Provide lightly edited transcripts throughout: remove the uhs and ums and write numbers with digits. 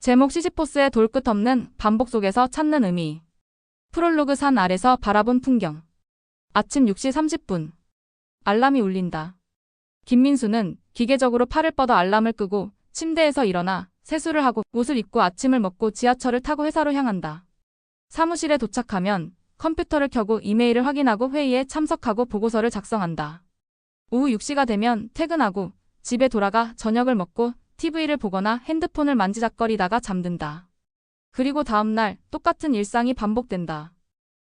제목 시시포스의 돌끝 없는 반복 속에서 찾는 의미. 프롤로그 산 아래서 바라본 풍경. 아침 6시 30분. 알람이 울린다. 김민수는 기계적으로 팔을 뻗어 알람을 끄고 침대에서 일어나 세수를 하고 옷을 입고 아침을 먹고 지하철을 타고 회사로 향한다. 사무실에 도착하면 컴퓨터를 켜고 이메일을 확인하고 회의에 참석하고 보고서를 작성한다. 오후 6시가 되면 퇴근하고 집에 돌아가 저녁을 먹고 TV를 보거나 핸드폰을 만지작거리다가 잠든다. 그리고 다음날 똑같은 일상이 반복된다.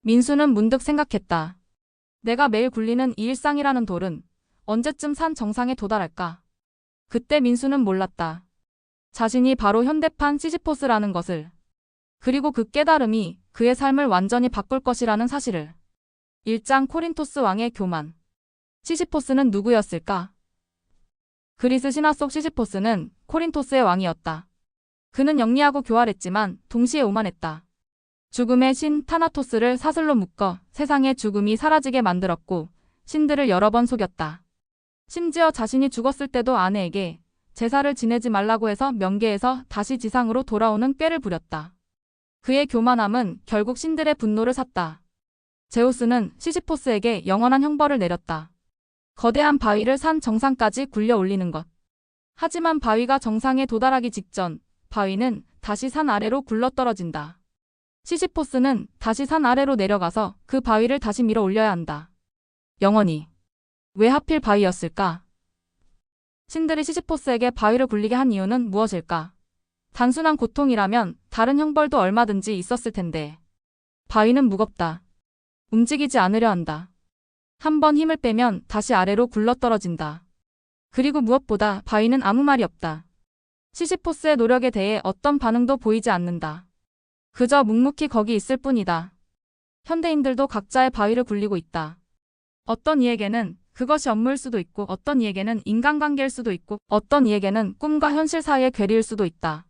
민수는 문득 생각했다. 내가 매일 굴리는 이 일상이라는 돌은 언제쯤 산 정상에 도달할까? 그때 민수는 몰랐다. 자신이 바로 현대판 시시포스라는 것을. 그리고 그 깨달음이 그의 삶을 완전히 바꿀 것이라는 사실을. 1장 코린토스 왕의 교만. 시시포스는 누구였을까? 그리스 신화 속 시시포스는 코린토스의 왕이었다. 그는 영리하고 교활했지만 동시에 오만했다. 죽음의 신 타나토스를 사슬로 묶어 세상의 죽음이 사라지게 만들었고 신들을 여러 번 속였다. 심지어 자신이 죽었을 때도 아내에게 제사를 지내지 말라고 해서 명계에서 다시 지상으로 돌아오는 꾀를 부렸다. 그의 교만함은 결국 신들의 분노를 샀다. 제우스는 시시포스에게 영원한 형벌을 내렸다. 거대한 바위를 산 정상까지 굴려 올리는 것. 하지만 바위가 정상에 도달하기 직전 바위는 다시 산 아래로 굴러떨어진다. 시시포스는 다시 산 아래로 내려가서 그 바위를 다시 밀어 올려야 한다. 영원히. 왜 하필 바위였을까? 신들이 시시포스에게 바위를 굴리게 한 이유는 무엇일까? 단순한 고통이라면 다른 형벌도 얼마든지 있었을 텐데. 바위는 무겁다. 움직이지 않으려 한다. 한 번 힘을 빼면 다시 아래로 굴러떨어진다. 그리고 무엇보다 바위는 아무 말이 없다. 시시포스의 노력에 대해 어떤 반응도 보이지 않는다. 그저 묵묵히 거기 있을 뿐이다. 현대인들도 각자의 바위를 굴리고 있다. 어떤 이에게는 그것이 업무일 수도 있고 어떤 이에게는 인간관계일 수도 있고 어떤 이에게는 꿈과 현실 사이의 괴리일 수도 있다.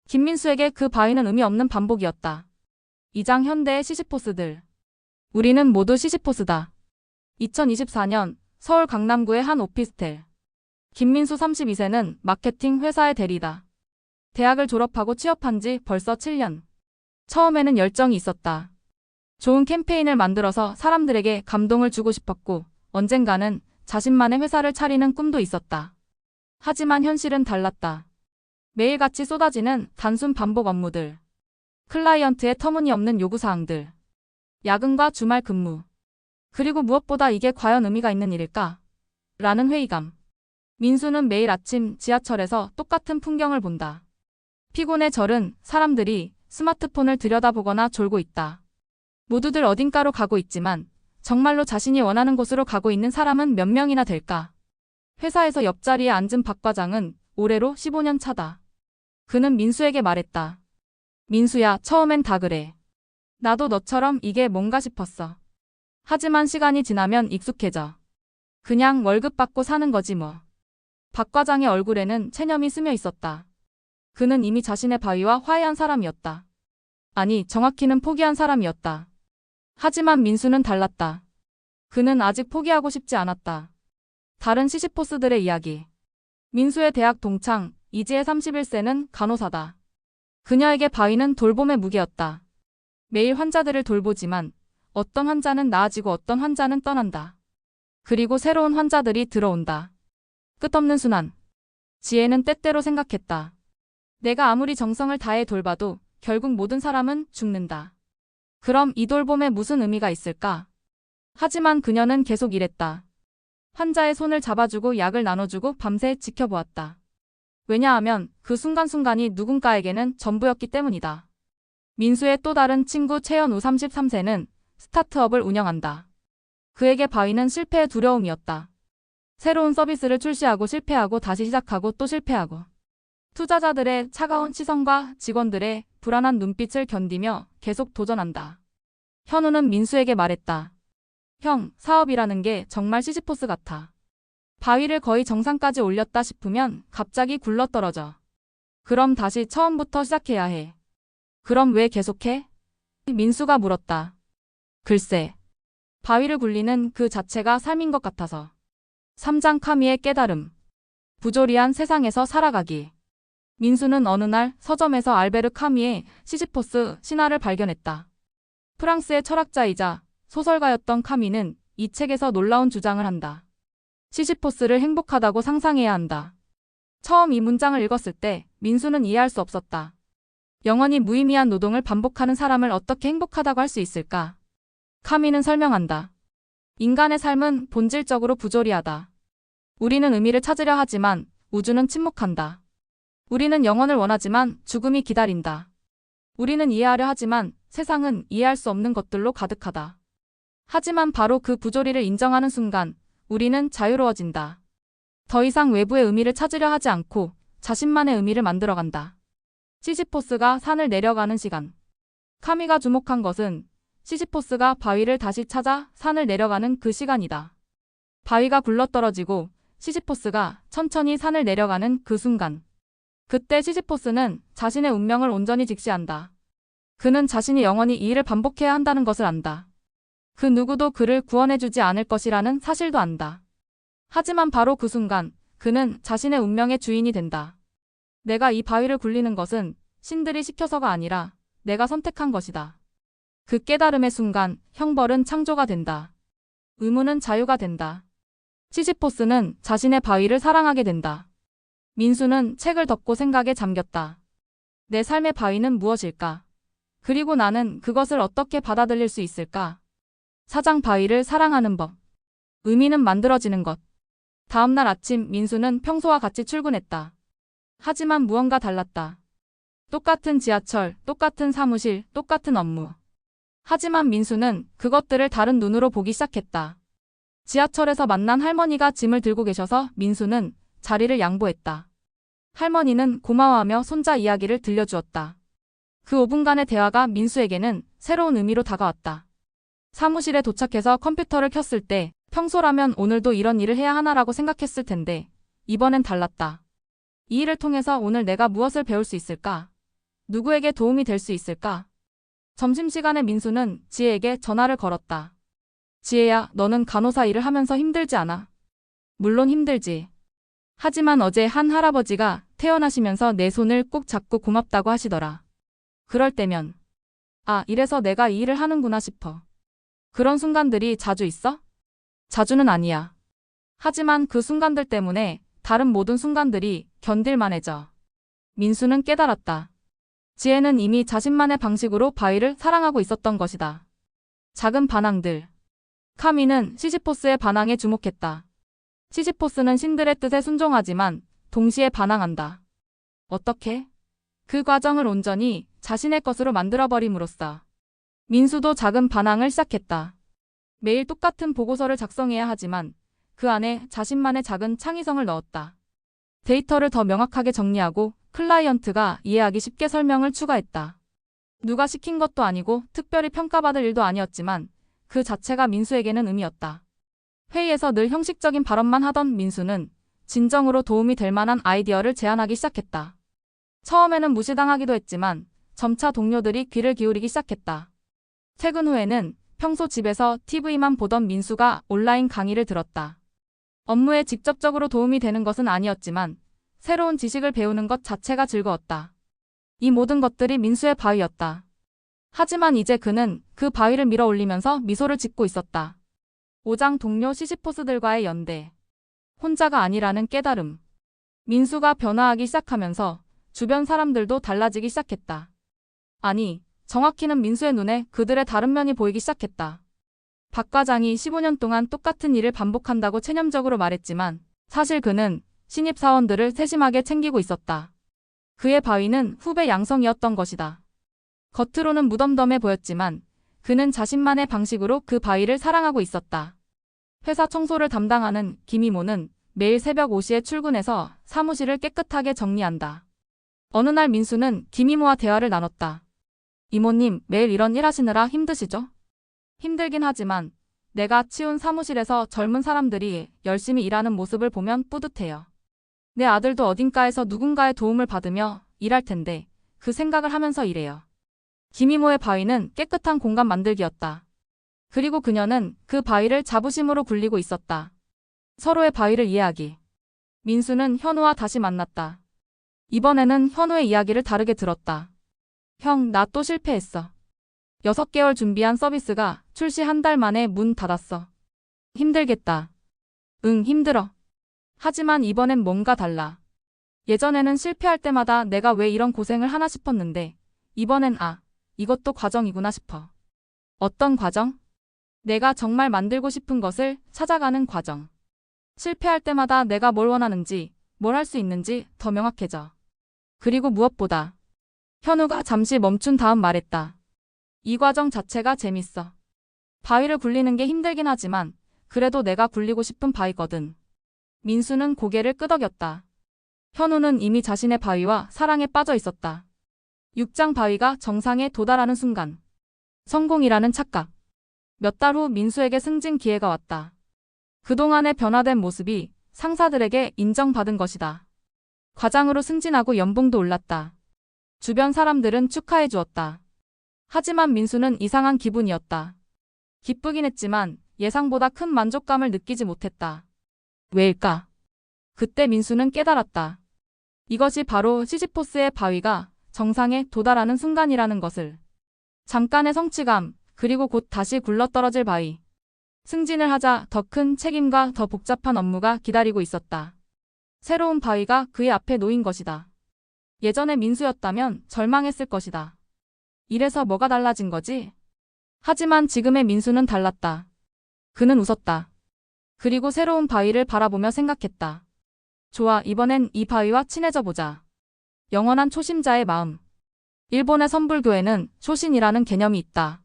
김민수에게 그 바위는 의미 없는 반복이었다. 2장 현대의 시시포스들. 우리는 모두 시시포스다. 2024년 서울 강남구의 한 오피스텔. 김민수 32세는 마케팅 회사의 대리다. 대학을 졸업하고 취업한 지 벌써 7년. 처음에는 열정이 있었다. 좋은 캠페인을 만들어서 사람들에게 감동을 주고 싶었고 언젠가는 자신만의 회사를 차리는 꿈도 있었다. 하지만 현실은 달랐다. 매일같이 쏟아지는 단순 반복 업무들. 클라이언트의 터무니없는 요구사항들. 야근과 주말 근무. 그리고 무엇보다 이게 과연 의미가 있는 일일까? 라는 회의감. 민수는 매일 아침 지하철에서 똑같은 풍경을 본다. 피곤에 절은 사람들이 스마트폰을 들여다보거나 졸고 있다. 모두들 어딘가로 가고 있지만 정말로 자신이 원하는 곳으로 가고 있는 사람은 몇 명이나 될까? 회사에서 옆자리에 앉은 박 과장은 올해로 15년 차다. 그는 민수에게 말했다. 민수야, 처음엔 다 그래. 나도 너처럼 이게 뭔가 싶었어. 하지만 시간이 지나면 익숙해져. 그냥 월급 받고 사는 거지 뭐. 박 과장의 얼굴에는 체념이 스며 있었다. 그는 이미 자신의 바위와 화해한 사람이었다. 아니, 정확히는 포기한 사람이었다. 하지만 민수는 달랐다. 그는 아직 포기하고 싶지 않았다. 다른 시시포스들의 이야기. 민수의 대학 동창 이지혜 31세는 간호사다. 그녀에게 바위는 돌봄의 무게였다. 매일 환자들을 돌보지만 어떤 환자는 나아지고 어떤 환자는 떠난다. 그리고 새로운 환자들이 들어온다. 끝없는 순환. 지혜는 때때로 생각했다. 내가 아무리 정성을 다해 돌봐도 결국 모든 사람은 죽는다. 그럼 이 돌봄에 무슨 의미가 있을까? 하지만 그녀는 계속 일했다. 환자의 손을 잡아주고 약을 나눠주고 밤새 지켜보았다. 왜냐하면 그 순간순간이 누군가에게는 전부였기 때문이다. 민수의 또 다른 친구 최연우 33세는 스타트업을 운영한다. 그에게 바위는 실패의 두려움이었다. 새로운 서비스를 출시하고 실패하고 다시 시작하고 또 실패하고. 투자자들의 차가운 시선과 직원들의 불안한 눈빛을 견디며 계속 도전한다. 현우는 민수에게 말했다. 형, 사업이라는 게 정말 시시포스 같아. 바위를 거의 정상까지 올렸다 싶으면 갑자기 굴러떨어져. 그럼 다시 처음부터 시작해야 해. 그럼 왜 계속해? 민수가 물었다. 글쎄, 바위를 굴리는 그 자체가 삶인 것 같아서. 3장 카미의 깨달음. 부조리한 세상에서 살아가기. 민수는 어느 날 서점에서 알베르 카미의 시시포스 신화를 발견했다. 프랑스의 철학자이자 소설가였던 카미는 이 책에서 놀라운 주장을 한다. 시시포스를 행복하다고 상상해야 한다. 처음 이 문장을 읽었을 때 민수는 이해할 수 없었다. 영원히 무의미한 노동을 반복하는 사람을 어떻게 행복하다고 할 수 있을까? 카미는 설명한다. 인간의 삶은 본질적으로 부조리하다. 우리는 의미를 찾으려 하지만 우주는 침묵한다. 우리는 영혼을 원하지만 죽음이 기다린다. 우리는 이해하려 하지만 세상은 이해할 수 없는 것들로 가득하다. 하지만 바로 그 부조리를 인정하는 순간 우리는 자유로워진다. 더 이상 외부의 의미를 찾으려 하지 않고 자신만의 의미를 만들어간다. 시시포스가 산을 내려가는 시간. 카미가 주목한 것은 시시포스가 바위를 다시 찾아 산을 내려가는 그 시간이다. 바위가 굴러떨어지고 시시포스가 천천히 산을 내려가는 그 순간. 그때 시시포스는 자신의 운명을 온전히 직시한다. 그는 자신이 영원히 이 일을 반복해야 한다는 것을 안다. 그 누구도 그를 구원해주지 않을 것이라는 사실도 안다. 하지만 바로 그 순간 그는 자신의 운명의 주인이 된다. 내가 이 바위를 굴리는 것은 신들이 시켜서가 아니라 내가 선택한 것이다. 그 깨달음의 순간 형벌은 창조가 된다. 의무는 자유가 된다. 시시포스는 자신의 바위를 사랑하게 된다. 민수는 책을 덮고 생각에 잠겼다. 내 삶의 바위는 무엇일까? 그리고 나는 그것을 어떻게 받아들일 수 있을까? 사장 바위를 사랑하는 법. 의미는 만들어지는 것. 다음날 아침 민수는 평소와 같이 출근했다. 하지만 무언가 달랐다. 똑같은 지하철, 똑같은 사무실, 똑같은 업무. 하지만 민수는 그것들을 다른 눈으로 보기 시작했다. 지하철에서 만난 할머니가 짐을 들고 계셔서 민수는 자리를 양보했다. 할머니는 고마워하며 손자 이야기를 들려주었다. 그 5분간의 대화가 민수에게는 새로운 의미로 다가왔다. 사무실에 도착해서 컴퓨터를 켰을 때 평소라면 오늘도 이런 일을 해야 하나라고 생각했을 텐데 이번엔 달랐다. 이 일을 통해서 오늘 내가 무엇을 배울 수 있을까? 누구에게 도움이 될 수 있을까? 점심시간에 민수는 지혜에게 전화를 걸었다. 지혜야, 너는 간호사 일을 하면서 힘들지 않아? 물론 힘들지. 하지만 어제 한 할아버지가 퇴원하시면서 내 손을 꼭 잡고 고맙다고 하시더라. 그럴 때면 아, 이래서 내가 이 일을 하는구나 싶어. 그런 순간들이 자주 있어? 자주는 아니야. 하지만 그 순간들 때문에 다른 모든 순간들이 견딜만해져. 민수는 깨달았다. 지혜는 이미 자신만의 방식으로 바위를 사랑하고 있었던 것이다. 작은 반항들. 카미는 시시포스의 반항에 주목했다. 시시포스는 신들의 뜻에 순종하지만 동시에 반항한다. 어떻게? 그 과정을 온전히 자신의 것으로 만들어버림으로써. 민수도 작은 반항을 시작했다. 매일 똑같은 보고서를 작성해야 하지만 그 안에 자신만의 작은 창의성을 넣었다. 데이터를 더 명확하게 정리하고 클라이언트가 이해하기 쉽게 설명을 추가했다. 누가 시킨 것도 아니고 특별히 평가받을 일도 아니었지만 그 자체가 민수에게는 의미였다. 회의에서 늘 형식적인 발언만 하던 민수는 진정으로 도움이 될 만한 아이디어를 제안하기 시작했다. 처음에는 무시당하기도 했지만 점차 동료들이 귀를 기울이기 시작했다. 퇴근 후에는 평소 집에서 TV만 보던 민수가 온라인 강의를 들었다. 업무에 직접적으로 도움이 되는 것은 아니었지만 새로운 지식을 배우는 것 자체가 즐거웠다. 이 모든 것들이 민수의 바위였다. 하지만 이제 그는 그 바위를 밀어 올리면서 미소를 짓고 있었다. 오장 동료 시시포스들과의 연대. 혼자가 아니라는 깨달음. 민수가 변화하기 시작하면서 주변 사람들도 달라지기 시작했다. 아니, 정확히는 민수의 눈에 그들의 다른 면이 보이기 시작했다. 박 과장이 15년 동안 똑같은 일을 반복한다고 체념적으로 말했지만 사실 그는 신입 사원들을 세심하게 챙기고 있었다. 그의 바위는 후배 양성이었던 것이다. 겉으로는 무덤덤해 보였지만 그는 자신만의 방식으로 그 바위를 사랑하고 있었다. 회사 청소를 담당하는 김이모는 매일 새벽 5시에 출근해서 사무실을 깨끗하게 정리한다. 어느 날 민수는 김이모와 대화를 나눴다. 이모님, 매일 이런 일 하시느라 힘드시죠? 힘들긴 하지만 내가 치운 사무실에서 젊은 사람들이 열심히 일하는 모습을 보면 뿌듯해요. 내 아들도 어딘가에서 누군가의 도움을 받으며 일할 텐데 그 생각을 하면서 일해요. 김이모의 바위는 깨끗한 공간 만들기였다. 그리고 그녀는 그 바위를 자부심으로 굴리고 있었다. 서로의 바위를 이해하기. 민수는 현우와 다시 만났다. 이번에는 현우의 이야기를 다르게 들었다. 형, 나 또 실패했어. 6개월 준비한 서비스가 출시 한 달 만에 문 닫았어. 힘들겠다. 응, 힘들어. 하지만 이번엔 뭔가 달라. 예전에는 실패할 때마다 내가 왜 이런 고생을 하나 싶었는데, 이번엔 이것도 과정이구나 싶어. 어떤 과정? 내가 정말 만들고 싶은 것을 찾아가는 과정. 실패할 때마다 내가 뭘 원하는지, 뭘 할 수 있는지 더 명확해져. 그리고 무엇보다 현우가 잠시 멈춘 다음 말했다. 이 과정 자체가 재밌어. 바위를 굴리는 게 힘들긴 하지만 그래도 내가 굴리고 싶은 바위거든. 민수는 고개를 끄덕였다. 현우는 이미 자신의 바위와 사랑에 빠져 있었다. 6장 바위가 정상에 도달하는 순간. 성공이라는 착각. 몇 달 후 민수에게 승진 기회가 왔다. 그동안의 변화된 모습이 상사들에게 인정받은 것이다. 과장으로 승진하고 연봉도 올랐다. 주변 사람들은 축하해 주었다. 하지만 민수는 이상한 기분이었다. 기쁘긴 했지만 예상보다 큰 만족감을 느끼지 못했다. 왜일까? 그때 민수는 깨달았다. 이것이 바로 시시포스의 바위가 정상에 도달하는 순간이라는 것을. 잠깐의 성취감, 그리고 곧 다시 굴러떨어질 바위. 승진을 하자 더 큰 책임과 더 복잡한 업무가 기다리고 있었다. 새로운 바위가 그의 앞에 놓인 것이다. 예전의 민수였다면 절망했을 것이다. 이래서 뭐가 달라진 거지? 하지만 지금의 민수는 달랐다. 그는 웃었다. 그리고 새로운 바위를 바라보며 생각했다. 좋아, 이번엔 이 바위와 친해져 보자. 영원한 초심자의 마음. 일본의 선불교에는 초신이라는 개념이 있다.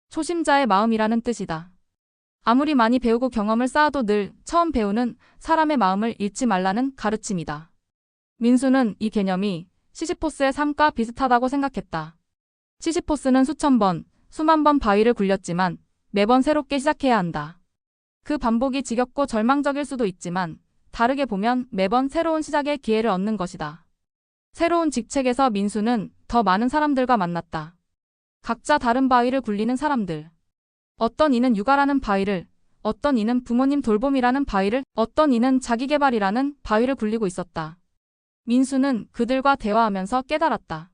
초심자의 마음이라는 뜻이다. 아무리 많이 배우고 경험을 쌓아도 늘 처음 배우는 사람의 마음을 잃지 말라는 가르침이다. 민수는 이 개념이 시시포스의 삶과 비슷하다고 생각했다. 시시포스는 수천 번, 수만 번 바위를 굴렸지만 매번 새롭게 시작해야 한다. 그 반복이 지겹고 절망적일 수도 있지만 다르게 보면 매번 새로운 시작의 기회를 얻는 것이다. 새로운 직책에서 민수는 더 많은 사람들과 만났다. 각자 다른 바위를 굴리는 사람들. 어떤 이는 육아라는 바위를, 어떤 이는 부모님 돌봄이라는 바위를, 어떤 이는 자기계발이라는 바위를 굴리고 있었다. 민수는 그들과 대화하면서 깨달았다.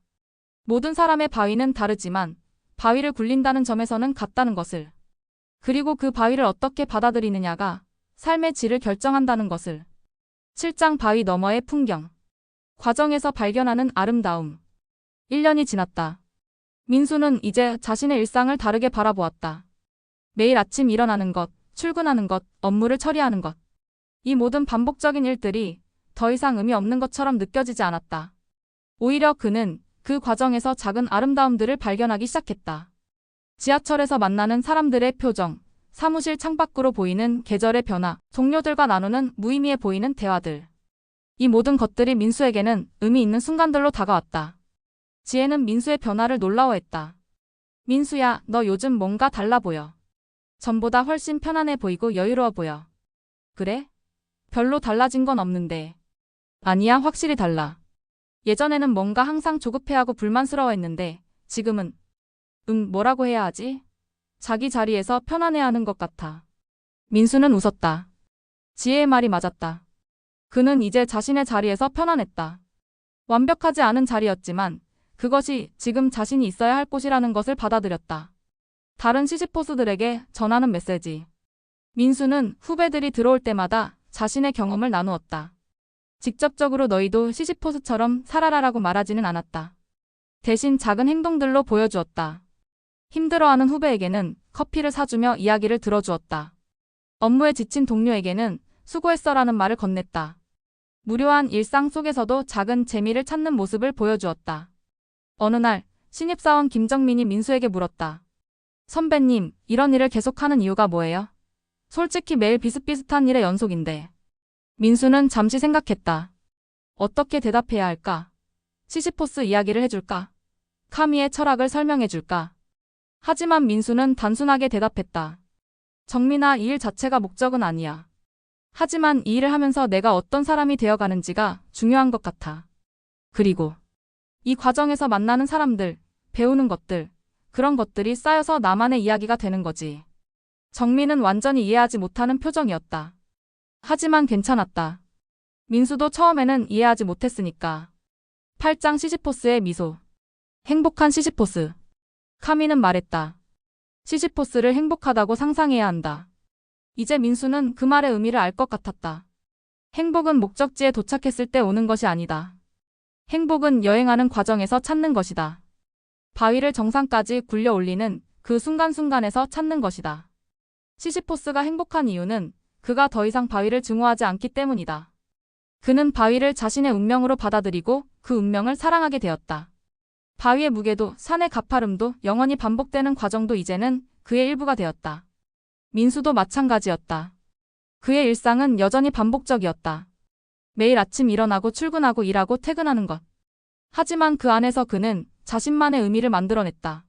모든 사람의 바위는 다르지만 바위를 굴린다는 점에서는 같다는 것을. 그리고 그 바위를 어떻게 받아들이느냐가 삶의 질을 결정한다는 것을. 7장 바위 너머의 풍경. 과정에서 발견하는 아름다움. 1년이 지났다. 민수는 이제 자신의 일상을 다르게 바라보았다. 매일 아침 일어나는 것, 출근하는 것, 업무를 처리하는 것. 이 모든 반복적인 일들이 더 이상 의미 없는 것처럼 느껴지지 않았다. 오히려 그는 그 과정에서 작은 아름다움들을 발견하기 시작했다. 지하철에서 만나는 사람들의 표정, 사무실 창밖으로 보이는 계절의 변화, 동료들과 나누는 무의미해 보이는 대화들. 이 모든 것들이 민수에게는 의미 있는 순간들로 다가왔다. 지혜는 민수의 변화를 놀라워했다. 민수야, 너 요즘 뭔가 달라 보여. 전보다 훨씬 편안해 보이고 여유로워 보여. 그래? 별로 달라진 건 없는데. 아니야, 확실히 달라. 예전에는 뭔가 항상 조급해하고 불만스러워했는데 지금은 뭐라고 해야 하지? 자기 자리에서 편안해하는 것 같아. 민수는 웃었다. 지혜의 말이 맞았다. 그는 이제 자신의 자리에서 편안했다. 완벽하지 않은 자리였지만 그것이 지금 자신이 있어야 할 곳이라는 것을 받아들였다. 다른 시시포스들에게 전하는 메시지. 민수는 후배들이 들어올 때마다 자신의 경험을 나누었다. 직접적으로 너희도 시시포스처럼 살아라라고 말하지는 않았다. 대신 작은 행동들로 보여주었다. 힘들어하는 후배에게는 커피를 사주며 이야기를 들어주었다. 업무에 지친 동료에게는 수고했어라는 말을 건넸다. 무료한 일상 속에서도 작은 재미를 찾는 모습을 보여주었다. 어느 날 신입사원 김정민이 민수에게 물었다. 선배님, 이런 일을 계속하는 이유가 뭐예요? 솔직히 매일 비슷비슷한 일의 연속인데. 민수는 잠시 생각했다. 어떻게 대답해야 할까? 시시포스 이야기를 해줄까? 카미의 철학을 설명해줄까? 하지만 민수는 단순하게 대답했다. 정민아, 이 일 자체가 목적은 아니야. 하지만 이 일을 하면서 내가 어떤 사람이 되어가는지가 중요한 것 같아. 그리고 이 과정에서 만나는 사람들, 배우는 것들, 그런 것들이 쌓여서 나만의 이야기가 되는 거지. 정민은 완전히 이해하지 못하는 표정이었다. 하지만 괜찮았다. 민수도 처음에는 이해하지 못했으니까. 8장 시시포스의 미소. 행복한 시시포스. 카미는 말했다. 시시포스를 행복하다고 상상해야 한다. 이제 민수는 그 말의 의미를 알 것 같았다. 행복은 목적지에 도착했을 때 오는 것이 아니다. 행복은 여행하는 과정에서 찾는 것이다. 바위를 정상까지 굴려 올리는 그 순간순간에서 찾는 것이다. 시시포스가 행복한 이유는 그가 더 이상 바위를 증오하지 않기 때문이다. 그는 바위를 자신의 운명으로 받아들이고 그 운명을 사랑하게 되었다. 바위의 무게도 산의 가파름도 영원히 반복되는 과정도 이제는 그의 일부가 되었다. 민수도 마찬가지였다. 그의 일상은 여전히 반복적이었다. 매일 아침 일어나고 출근하고 일하고 퇴근하는 것. 하지만 그 안에서 그는 자신만의 의미를 만들어냈다.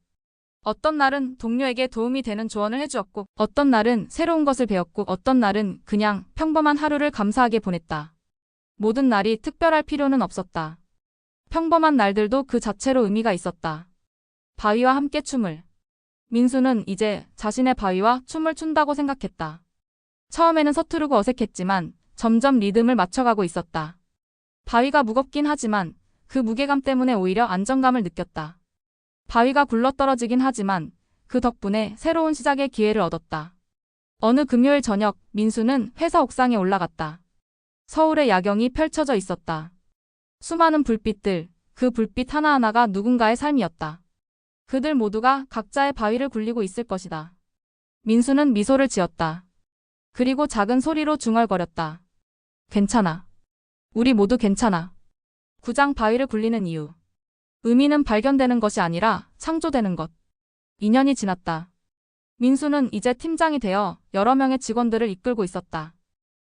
어떤 날은 동료에게 도움이 되는 조언을 해주었고, 어떤 날은 새로운 것을 배웠고, 어떤 날은 그냥 평범한 하루를 감사하게 보냈다. 모든 날이 특별할 필요는 없었다. 평범한 날들도 그 자체로 의미가 있었다. 바위와 함께 춤을. 민수는 이제 자신의 바위와 춤을 춘다고 생각했다. 처음에는 서투르고 어색했지만 점점 리듬을 맞춰가고 있었다. 바위가 무겁긴 하지만 그 무게감 때문에 오히려 안정감을 느꼈다. 바위가 굴러떨어지긴 하지만 그 덕분에 새로운 시작의 기회를 얻었다. 어느 금요일 저녁 민수는 회사 옥상에 올라갔다. 서울의 야경이 펼쳐져 있었다. 수많은 불빛들, 그 불빛 하나하나가 누군가의 삶이었다. 그들 모두가 각자의 바위를 굴리고 있을 것이다. 민수는 미소를 지었다. 그리고 작은 소리로 중얼거렸다. 괜찮아. 우리 모두 괜찮아. 9장 바위를 굴리는 이유. 의미는 발견되는 것이 아니라 창조되는 것. 2년이 지났다. 민수는 이제 팀장이 되어 여러 명의 직원들을 이끌고 있었다.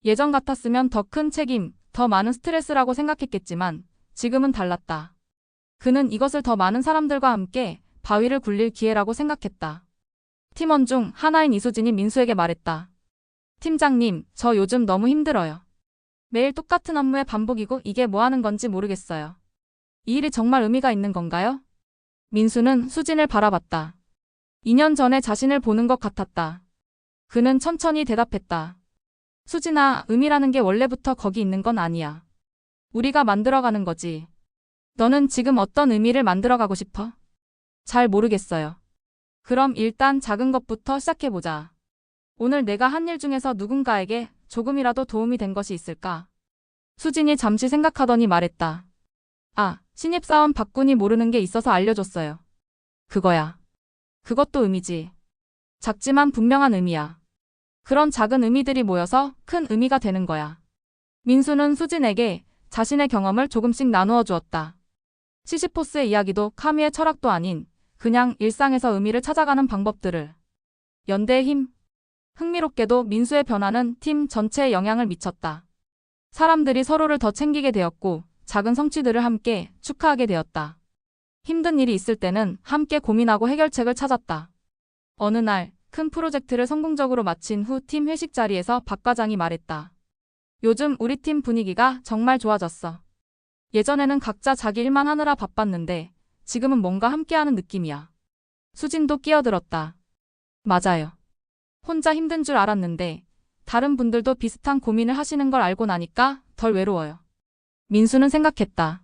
예전 같았으면 더 큰 책임, 더 많은 스트레스라고 생각했겠지만 지금은 달랐다. 그는 이것을 더 많은 사람들과 함께 바위를 굴릴 기회라고 생각했다. 팀원 중 하나인 이수진이 민수에게 말했다. 팀장님, 저 요즘 너무 힘들어요. 매일 똑같은 업무의 반복이고 이게 뭐 하는 건지 모르겠어요. 이 일이 정말 의미가 있는 건가요? 민수는 수진을 바라봤다. 2년 전에 자신을 보는 것 같았다. 그는 천천히 대답했다. 수진아, 의미라는 게 원래부터 거기 있는 건 아니야. 우리가 만들어가는 거지. 너는 지금 어떤 의미를 만들어가고 싶어? 잘 모르겠어요. 그럼 일단 작은 것부터 시작해보자. 오늘 내가 한 일 중에서 누군가에게 조금이라도 도움이 된 것이 있을까? 수진이 잠시 생각하더니 말했다. 아, 신입사원 박군이 모르는 게 있어서 알려줬어요. 그거야. 그것도 의미지. 작지만 분명한 의미야. 그런 작은 의미들이 모여서 큰 의미가 되는 거야. 민수는 수진에게 자신의 경험을 조금씩 나누어 주었다. 시시포스의 이야기도 카미의 철학도 아닌 그냥 일상에서 의미를 찾아가는 방법들을. 연대의 힘. 흥미롭게도 민수의 변화는 팀 전체에 영향을 미쳤다. 사람들이 서로를 더 챙기게 되었고 작은 성취들을 함께 축하하게 되었다. 힘든 일이 있을 때는 함께 고민하고 해결책을 찾았다. 어느 날 큰 프로젝트를 성공적으로 마친 후 팀 회식 자리에서 박 과장이 말했다. 요즘 우리 팀 분위기가 정말 좋아졌어. 예전에는 각자 자기 일만 하느라 바빴는데 지금은 뭔가 함께하는 느낌이야. 수진도 끼어들었다. 맞아요. 혼자 힘든 줄 알았는데 다른 분들도 비슷한 고민을 하시는 걸 알고 나니까 덜 외로워요. 민수는 생각했다.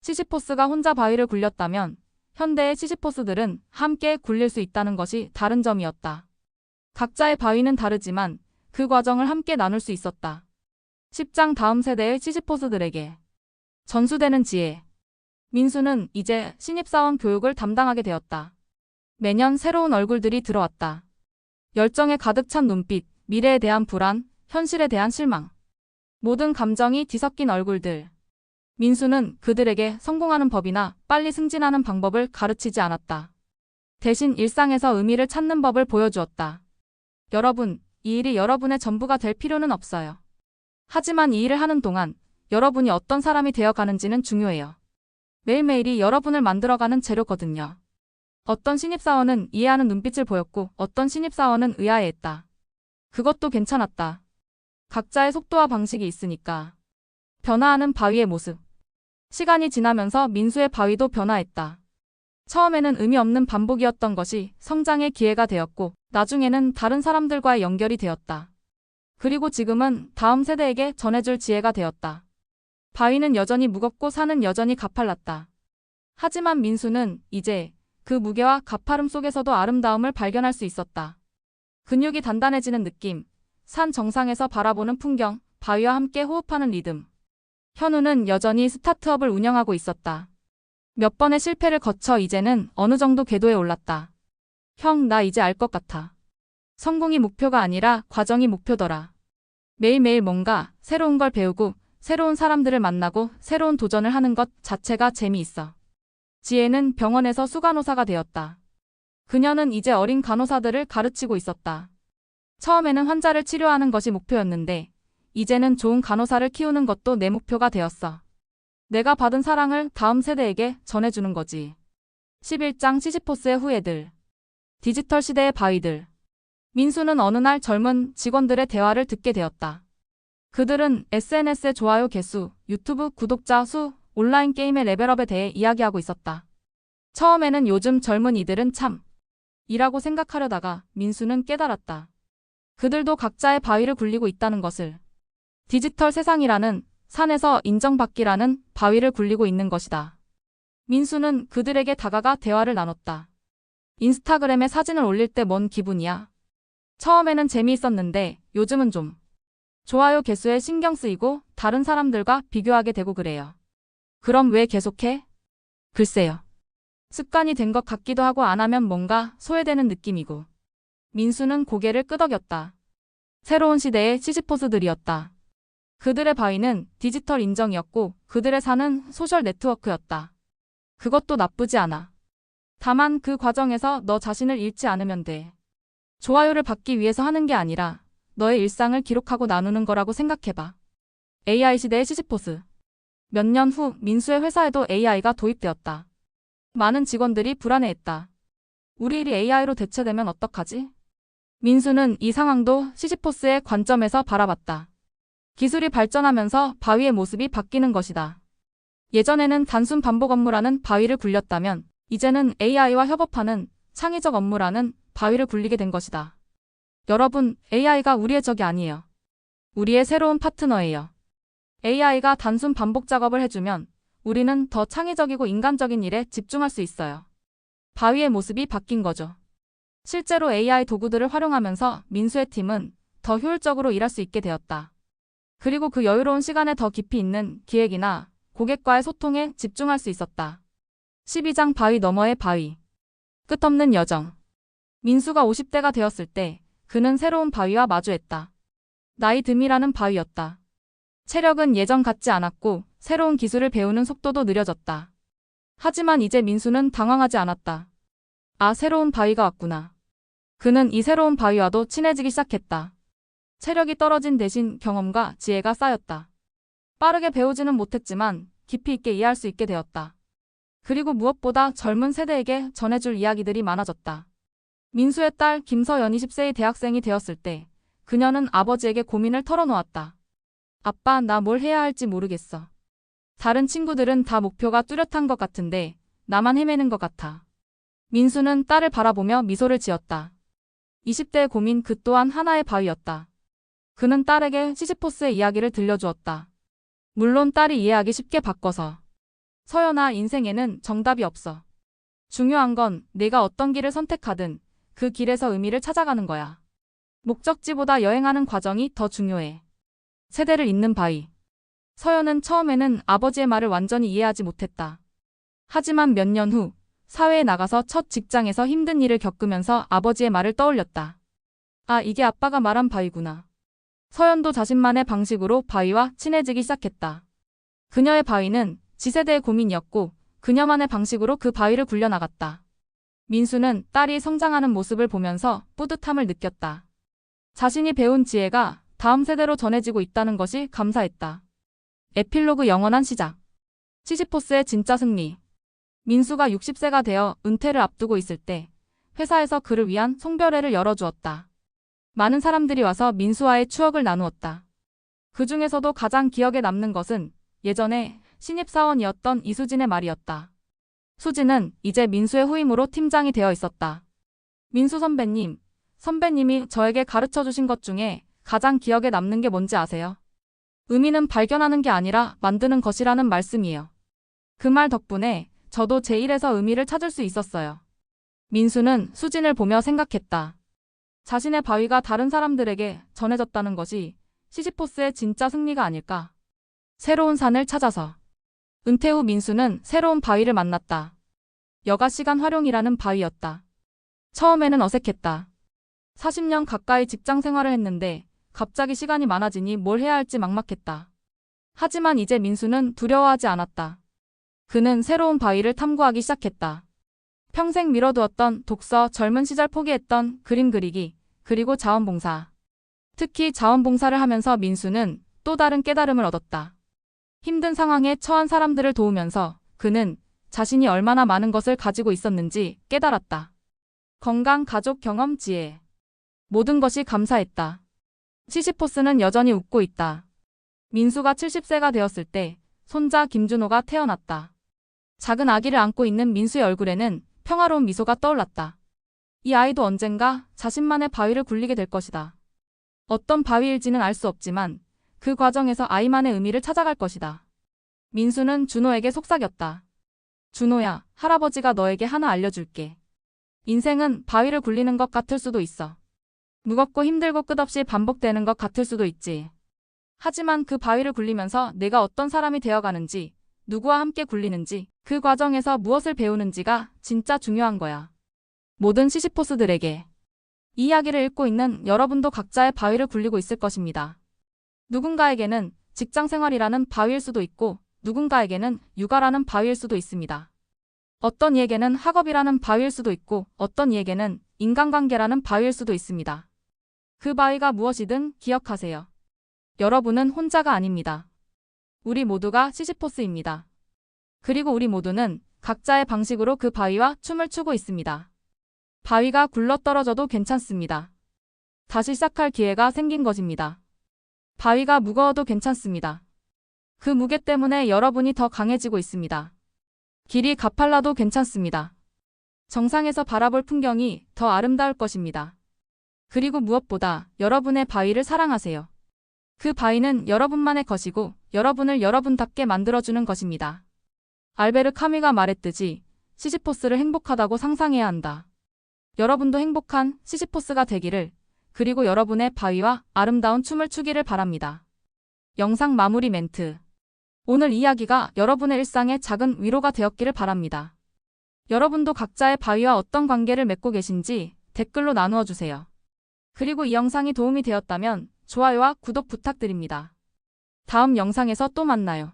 시시포스가 혼자 바위를 굴렸다면 현대의 시시포스들은 함께 굴릴 수 있다는 것이 다른 점이었다. 각자의 바위는 다르지만 그 과정을 함께 나눌 수 있었다. 10장 다음 세대의 시시포스들에게 전수되는 지혜. 민수는 이제 신입사원 교육을 담당하게 되었다. 매년 새로운 얼굴들이 들어왔다. 열정에 가득 찬 눈빛, 미래에 대한 불안, 현실에 대한 실망. 모든 감정이 뒤섞인 얼굴들. 민수는 그들에게 성공하는 법이나 빨리 승진하는 방법을 가르치지 않았다. 대신 일상에서 의미를 찾는 법을 보여주었다. 여러분, 이 일이 여러분의 전부가 될 필요는 없어요. 하지만 이 일을 하는 동안 여러분이 어떤 사람이 되어가는지는 중요해요. 매일매일이 여러분을 만들어가는 재료거든요. 어떤 신입사원은 이해하는 눈빛을 보였고 어떤 신입사원은 의아해했다. 그것도 괜찮았다. 각자의 속도와 방식이 있으니까. 변화하는 바위의 모습. 시간이 지나면서 민수의 바위도 변화했다. 처음에는 의미 없는 반복이었던 것이 성장의 기회가 되었고 나중에는 다른 사람들과의 연결이 되었다. 그리고 지금은 다음 세대에게 전해줄 지혜가 되었다. 바위는 여전히 무겁고 산은 여전히 가팔랐다. 하지만 민수는 이제 그 무게와 가파름 속에서도 아름다움을 발견할 수 있었다. 근육이 단단해지는 느낌, 산 정상에서 바라보는 풍경, 바위와 함께 호흡하는 리듬. 현우는 여전히 스타트업을 운영하고 있었다. 몇 번의 실패를 거쳐 이제는 어느 정도 궤도에 올랐다. 형, 나 이제 알 것 같아. 성공이 목표가 아니라 과정이 목표더라. 매일매일 뭔가 새로운 걸 배우고 새로운 사람들을 만나고 새로운 도전을 하는 것 자체가 재미있어. 지혜는 병원에서 수간호사가 되었다. 그녀는 이제 어린 간호사들을 가르치고 있었다. 처음에는 환자를 치료하는 것이 목표였는데 이제는 좋은 간호사를 키우는 것도 내 목표가 되었어. 내가 받은 사랑을 다음 세대에게 전해주는 거지. 11장 시시포스의 후예들. 디지털 시대의 바위들. 민수는 어느 날 젊은 직원들의 대화를 듣게 되었다. 그들은 SNS의 좋아요 개수, 유튜브 구독자 수, 온라인 게임의 레벨업에 대해 이야기하고 있었다. 처음에는 요즘 젊은이들은 참 이라고 생각하려다가 민수는 깨달았다. 그들도 각자의 바위를 굴리고 있다는 것을. 디지털 세상이라는 산에서 인정받기라는 바위를 굴리고 있는 것이다. 민수는 그들에게 다가가 대화를 나눴다. 인스타그램에 사진을 올릴 때 뭔 기분이야? 처음에는 재미있었는데 요즘은 좀 좋아요 개수에 신경 쓰이고 다른 사람들과 비교하게 되고 그래요. 그럼 왜 계속해? 글쎄요. 습관이 된 것 같기도 하고 안 하면 뭔가 소외되는 느낌이고. 민수는 고개를 끄덕였다. 새로운 시대의 시시포스들이었다. 그들의 바위는 디지털 인정이었고 그들의 산은 소셜 네트워크였다. 그것도 나쁘지 않아. 다만 그 과정에서 너 자신을 잃지 않으면 돼. 좋아요를 받기 위해서 하는 게 아니라 너의 일상을 기록하고 나누는 거라고 생각해봐. AI 시대의 시시포스. 몇 년 후 민수의 회사에도 AI가 도입되었다. 많은 직원들이 불안해했다. 우리 일이 AI로 대체되면 어떡하지? 민수는 이 상황도 시시포스의 관점에서 바라봤다. 기술이 발전하면서 바위의 모습이 바뀌는 것이다. 예전에는 단순 반복 업무라는 바위를 굴렸다면 이제는 AI와 협업하는 창의적 업무라는 바위를 굴리게 된 것이다. 여러분, AI가 우리의 적이 아니에요. 우리의 새로운 파트너예요. AI가 단순 반복 작업을 해주면 우리는 더 창의적이고 인간적인 일에 집중할 수 있어요. 바위의 모습이 바뀐 거죠. 실제로 AI 도구들을 활용하면서 민수의 팀은 더 효율적으로 일할 수 있게 되었다. 그리고 그 여유로운 시간에 더 깊이 있는 기획이나 고객과의 소통에 집중할 수 있었다. 12장 바위 너머의 바위. 끝없는 여정. 민수가 50대가 되었을 때 그는 새로운 바위와 마주했다. 나이 듦이라는 바위였다. 체력은 예전 같지 않았고 새로운 기술을 배우는 속도도 느려졌다. 하지만 이제 민수는 당황하지 않았다. 아, 새로운 바위가 왔구나. 그는 이 새로운 바위와도 친해지기 시작했다. 체력이 떨어진 대신 경험과 지혜가 쌓였다. 빠르게 배우지는 못했지만 깊이 있게 이해할 수 있게 되었다. 그리고 무엇보다 젊은 세대에게 전해줄 이야기들이 많아졌다. 민수의 딸 김서연이 10세의 대학생이 되었을 때 그녀는 아버지에게 고민을 털어놓았다. 아빠, 나 뭘 해야 할지 모르겠어. 다른 친구들은 다 목표가 뚜렷한 것 같은데 나만 헤매는 것 같아. 민수는 딸을 바라보며 미소를 지었다. 20대의 고민 그 또한 하나의 바위였다. 그는 딸에게 시시포스의 이야기를 들려주었다. 물론 딸이 이해하기 쉽게 바꿔서. 서연아, 인생에는 정답이 없어. 중요한 건 내가 어떤 길을 선택하든 그 길에서 의미를 찾아가는 거야. 목적지보다 여행하는 과정이 더 중요해. 세대를 잇는 바위. 서연은 처음에는 아버지의 말을 완전히 이해하지 못했다. 하지만 몇 년 후 사회에 나가서 첫 직장에서 힘든 일을 겪으면서 아버지의 말을 떠올렸다. 아, 이게 아빠가 말한 바위구나. 서연도 자신만의 방식으로 바위와 친해지기 시작했다. 그녀의 바위는 지세대의 고민이었고 그녀만의 방식으로 그 바위를 굴려나갔다. 민수는 딸이 성장하는 모습을 보면서 뿌듯함을 느꼈다. 자신이 배운 지혜가 다음 세대로 전해지고 있다는 것이 감사했다. 에필로그 영원한 시작. 시시포스의 진짜 승리. 민수가 60세가 되어 은퇴를 앞두고 있을 때 회사에서 그를 위한 송별회를 열어주었다. 많은 사람들이 와서 민수와의 추억을 나누었다. 그 중에서도 가장 기억에 남는 것은 예전에 신입사원이었던 이수진의 말이었다. 수진은 이제 민수의 후임으로 팀장이 되어 있었다. 민수 선배님, 선배님이 저에게 가르쳐 주신 것 중에 가장 기억에 남는 게 뭔지 아세요? 의미는 발견하는 게 아니라 만드는 것이라는 말씀이에요. 그 말 덕분에 저도 제 일에서 의미를 찾을 수 있었어요. 민수는 수진을 보며 생각했다. 자신의 바위가 다른 사람들에게 전해졌다는 것이 시시포스의 진짜 승리가 아닐까. 새로운 산을 찾아서. 은퇴 후 민수는 새로운 바위를 만났다. 여가 시간 활용이라는 바위였다. 처음에는 어색했다. 40년 가까이 직장 생활을 했는데 갑자기 시간이 많아지니 뭘 해야 할지 막막했다. 하지만 이제 민수는 두려워하지 않았다. 그는 새로운 바위를 탐구하기 시작했다. 평생 미뤄두었던 독서, 젊은 시절 포기했던 그림 그리기, 그리고 자원봉사. 특히 자원봉사를 하면서 민수는 또 다른 깨달음을 얻었다. 힘든 상황에 처한 사람들을 도우면서 그는 자신이 얼마나 많은 것을 가지고 있었는지 깨달았다. 건강, 가족, 경험, 지혜. 모든 것이 감사했다. 시시포스는 여전히 웃고 있다. 민수가 70세가 되었을 때 손자 김준호가 태어났다. 작은 아기를 안고 있는 민수의 얼굴에는 평화로운 미소가 떠올랐다. 이 아이도 언젠가 자신만의 바위를 굴리게 될 것이다. 어떤 바위일지는 알 수 없지만 그 과정에서 아이만의 의미를 찾아갈 것이다. 민수는 준호에게 속삭였다. 준호야, 할아버지가 너에게 하나 알려줄게. 인생은 바위를 굴리는 것 같을 수도 있어. 무겁고 힘들고 끝없이 반복되는 것 같을 수도 있지. 하지만 그 바위를 굴리면서 내가 어떤 사람이 되어가는지, 누구와 함께 굴리는지, 그 과정에서 무엇을 배우는지가 진짜 중요한 거야. 모든 시시포스들에게. 이 이야기를 읽고 있는 여러분도 각자의 바위를 굴리고 있을 것입니다. 누군가에게는 직장 생활이라는 바위일 수도 있고, 누군가에게는 육아라는 바위일 수도 있습니다. 어떤 이에게는 학업이라는 바위일 수도 있고, 어떤 이에게는 인간관계라는 바위일 수도 있습니다. 그 바위가 무엇이든 기억하세요. 여러분은 혼자가 아닙니다. 우리 모두가 시시포스입니다. 그리고 우리 모두는 각자의 방식으로 그 바위와 춤을 추고 있습니다. 바위가 굴러떨어져도 괜찮습니다. 다시 시작할 기회가 생긴 것입니다. 바위가 무거워도 괜찮습니다. 그 무게 때문에 여러분이 더 강해지고 있습니다. 길이 가팔라도 괜찮습니다. 정상에서 바라볼 풍경이 더 아름다울 것입니다. 그리고 무엇보다 여러분의 바위를 사랑하세요. 그 바위는 여러분만의 것이고 여러분을 여러분답게 만들어주는 것입니다. 알베르 카미가 말했듯이 시시포스를 행복하다고 상상해야 한다. 여러분도 행복한 시시포스가 되기를, 그리고 여러분의 바위와 아름다운 춤을 추기를 바랍니다. 영상 마무리 멘트. 오늘 이야기가 여러분의 일상에 작은 위로가 되었기를 바랍니다. 여러분도 각자의 바위와 어떤 관계를 맺고 계신지 댓글로 나누어 주세요. 그리고 이 영상이 도움이 되었다면 좋아요와 구독 부탁드립니다. 다음 영상에서 또 만나요.